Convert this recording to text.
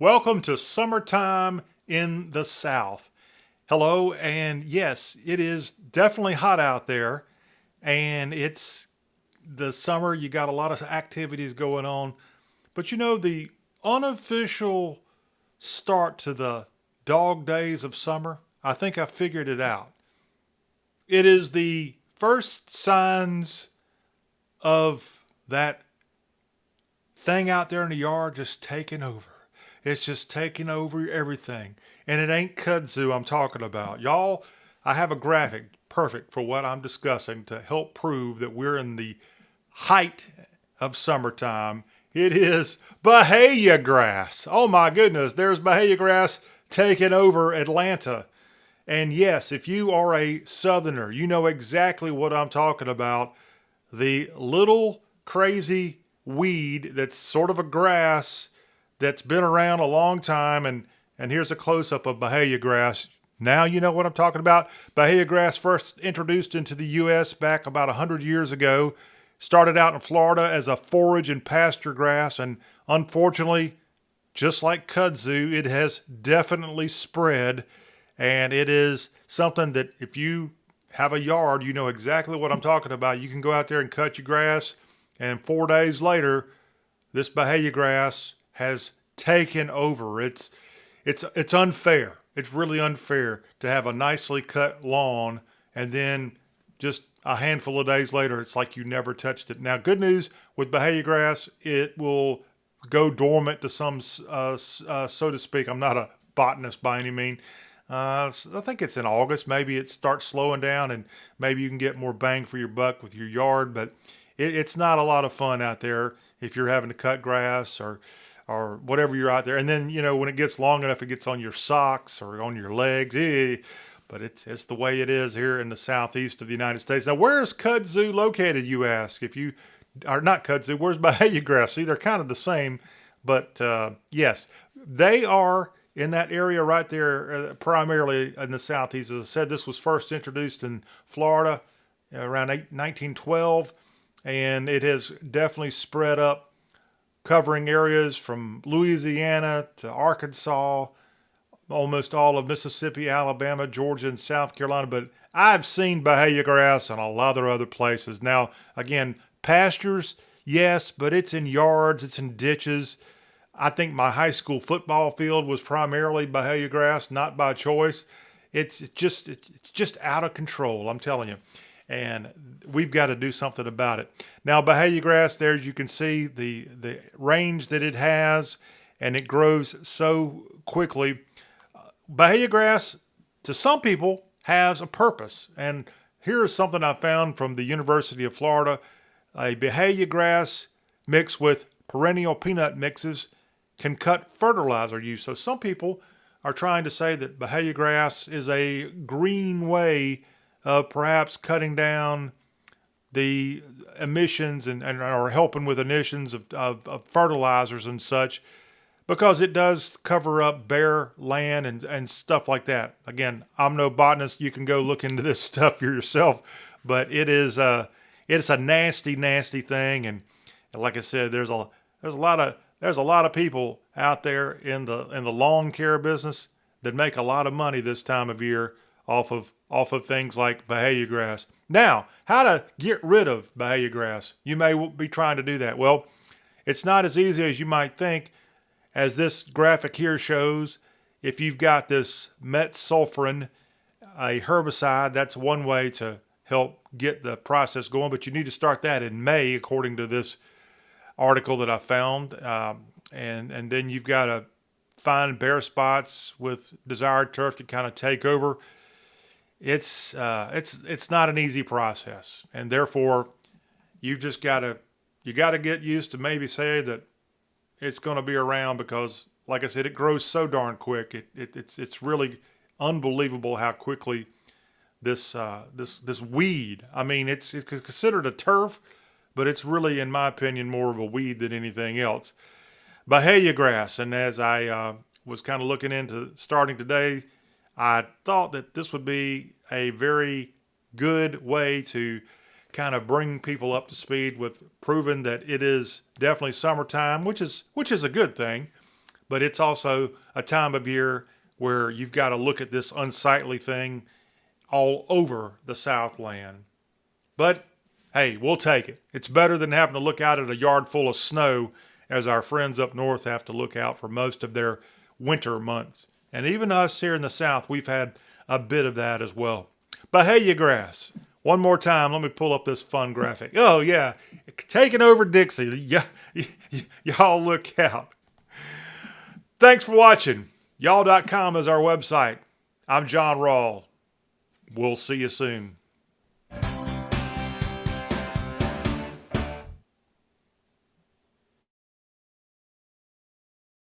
Welcome to summertime in the South. Hello, and yes, it is definitely hot out there, and it's the summer. You got a lot of activities going on, but the unofficial start to the dog days of summer, I think I figured it out. It is the first signs of that thing out there in the yard just taking over. It's just taking over everything. And it ain't kudzu I'm talking about. Y'all, I have a graphic perfect for what I'm discussing to help prove that we're in the height of summertime. It is Bahiagrass. Oh my goodness, there's Bahiagrass taking over Atlanta. And yes, if you are a southerner, you know exactly what I'm talking about. The little crazy weed that's sort of a grass that's been around a long time. And here's a close up of Bahia grass. Now you know what I'm talking about. Bahia grass first introduced into the U.S. back about 100 years ago. Started out in Florida as a forage and pasture grass, and unfortunately, just like kudzu, it has definitely spread. And it is something that if you have a yard, you know exactly what I'm talking about. You can go out there and cut your grass, and 4 days later, this Bahia grass has taken over. It's unfair. It's really unfair to have a nicely cut lawn and then just a handful of days later, it's like you never touched it. Now, good news with Bahia grass, it will go dormant to some, so to speak. I'm not a botanist by any means. I think it's in August. Maybe it starts slowing down, and maybe you can get more bang for your buck with your yard. But it's not a lot of fun out there if you're having to cut grass or whatever you're out there. And then when it gets long enough, it gets on your socks or on your legs. But it's the way it is here in the southeast of the United States. Now, where is kudzu located, you ask? If you are not kudzu, where's Bahia grass? See, they're kind of the same, but yes, they are in that area right there, primarily in the southeast. As I said, this was first introduced in Florida around 1912, and it has definitely spread up, covering areas from Louisiana to Arkansas, almost all of Mississippi, Alabama, Georgia, and South Carolina. But I've seen Bahia grass in a lot of other places. Now, again, pastures, yes, but it's in yards, it's in ditches. I think my high school football field was primarily Bahia grass, not by choice. It's just out of control, I'm telling you. And we've got to do something about it. Now, Bahia grass, there you can see the range that it has, and it grows so quickly. Bahia grass, to some people, has a purpose. And here is something I found from the University of Florida. A Bahia grass mixed with perennial peanut mixes can cut fertilizer use. So some people are trying to say that Bahia grass is a green way of perhaps cutting down the emissions and or helping with emissions of fertilizers and such, because it does cover up bare land and stuff like that. Again, I'm no botanist. You can go look into this stuff yourself, but it's a nasty, nasty thing. And like I said, there's a lot of people out there in the lawn care business that make a lot of money this time of year off of things like Bahia grass. Now, how to get rid of Bahia grass? You may be trying to do that. Well, it's not as easy as you might think. As this graphic here shows, if you've got this metsulfurin, a herbicide, that's one way to help get the process going. But you need to start that in May, according to this article that I found. And then you've got to find bare spots with desired turf to kind of take over. It's not an easy process, and therefore you got to get used to maybe say that it's going to be around, because, like I said, it grows so darn quick. It's really unbelievable how quickly this weed. I mean, it's considered a turf, but it's really, in my opinion, more of a weed than anything else. Bahia grass, and as I was kind of looking into starting today, I thought that this would be a very good way to kind of bring people up to speed with proving that it is definitely summertime, which is a good thing. but it's also a time of year where you've got to look at this unsightly thing all over the Southland. But hey, we'll take it. It's better than having to look out at a yard full of snow as our friends up north have to look out for most of their winter months. And even us here in the South, we've had a bit of that as well. Bahiagrass. One more time, let me pull up this fun graphic. Oh yeah, taking over Dixie. Y'all look out. Thanks for watching. Y'all.com is our website. I'm Jon Rawl. We'll see you soon.